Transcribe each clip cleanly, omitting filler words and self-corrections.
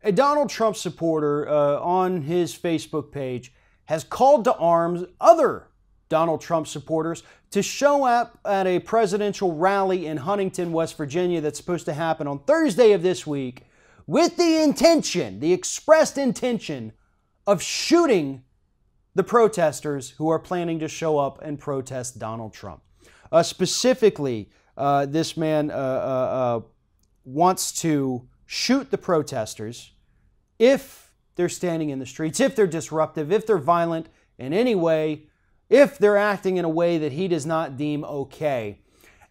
A Donald Trump supporter on his Facebook page has called to arms other Donald Trump supporters to show up at a presidential rally in Huntington, West Virginia that's supposed to happen on Thursday of this week with the intention, the expressed intention, of shooting the protesters who are planning to show up and protest Donald Trump. Specifically, this man wants to shoot the protesters if they're standing in the streets, if they're disruptive, if they're violent in any way, if they're acting in a way that he does not deem okay.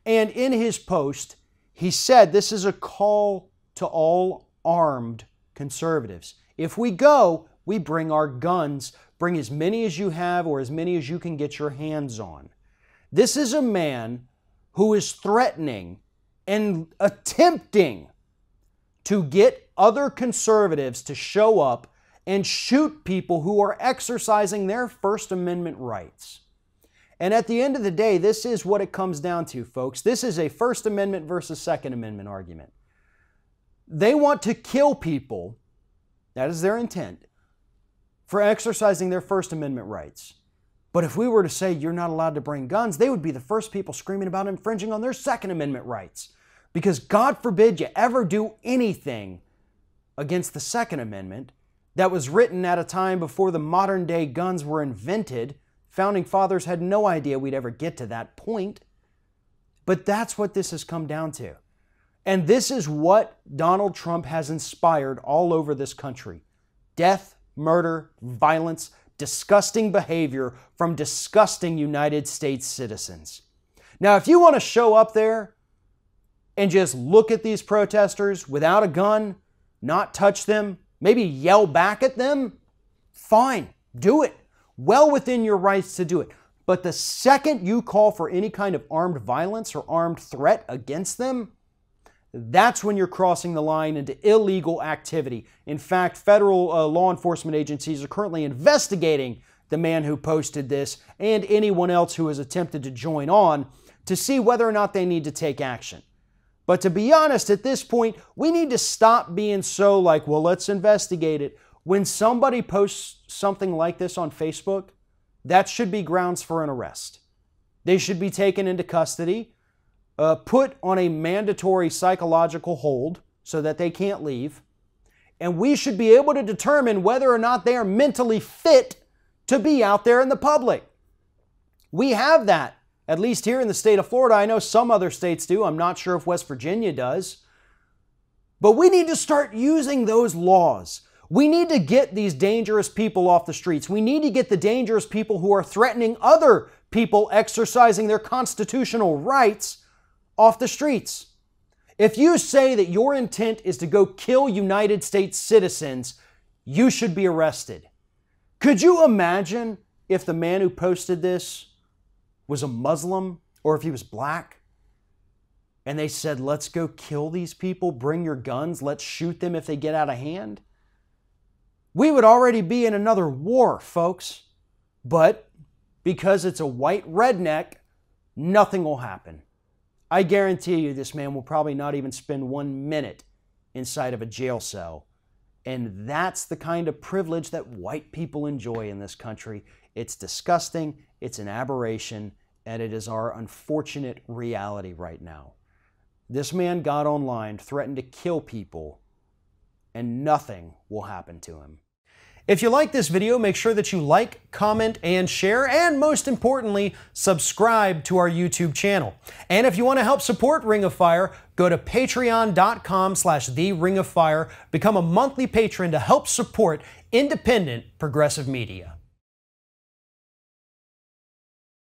And in his post, he said this is a call to all armed conservatives. If we go, we bring our guns. Bring as many as you have or as many as you can get your hands on. This is a man who is threatening and attempting to get other conservatives to show up and shoot people who are exercising their First Amendment rights. And at the end of the day, this is what it comes down to, folks. This is a First Amendment versus Second Amendment argument. They want to kill people, that is their intent, for exercising their First Amendment rights. But if we were to say you're not allowed to bring guns, they would be the first people screaming about infringing on their Second Amendment rights. Because God forbid you ever do anything against the Second Amendment that was written at a time before the modern day guns were invented. Founding fathers had no idea we'd ever get to that point. But that's what this has come down to. And this is what Donald Trump has inspired all over this country. Death, murder, violence, disgusting behavior from disgusting United States citizens. Now, if you want to show up there and just look at these protesters without a gun, not touch them, maybe yell back at them, fine, do it. Well within your rights to do it. But the second you call for any kind of armed violence or armed threat against them, that's when you're crossing the line into illegal activity. In fact, federal law enforcement agencies are currently investigating the man who posted this and anyone else who has attempted to join on to see whether or not they need to take action. But to be honest, at this point, we need to stop being so like, well, let's investigate it. When somebody posts something like this on Facebook, that should be grounds for an arrest. They should be taken into custody, put on a mandatory psychological hold so that they can't leave. And we should be able to determine whether or not they are mentally fit to be out there in the public. We have that, at least here in the state of Florida. I know some other states do. I'm not sure if West Virginia does. But we need to start using those laws. We need to get these dangerous people off the streets. We need to get the dangerous people who are threatening other people exercising their constitutional rights off the streets. If you say that your intent is to go kill United States citizens, you should be arrested. Could you imagine if the man who posted this was a Muslim or if he was black and they said, let's go kill these people, bring your guns, let's shoot them if they get out of hand? We would already be in another war, folks. But because it's a white redneck, nothing will happen. I guarantee you this man will probably not even spend 1 minute inside of a jail cell. And that's the kind of privilege that white people enjoy in this country. It's disgusting, it's an aberration, and it is our unfortunate reality right now. This man got online, threatened to kill people, and nothing will happen to him. If you like this video, make sure that you like, comment, and share, and most importantly, subscribe to our YouTube channel. And if you want to help support Ring of Fire, go to patreon.com/TheRingOfFire, become a monthly patron to help support independent progressive media.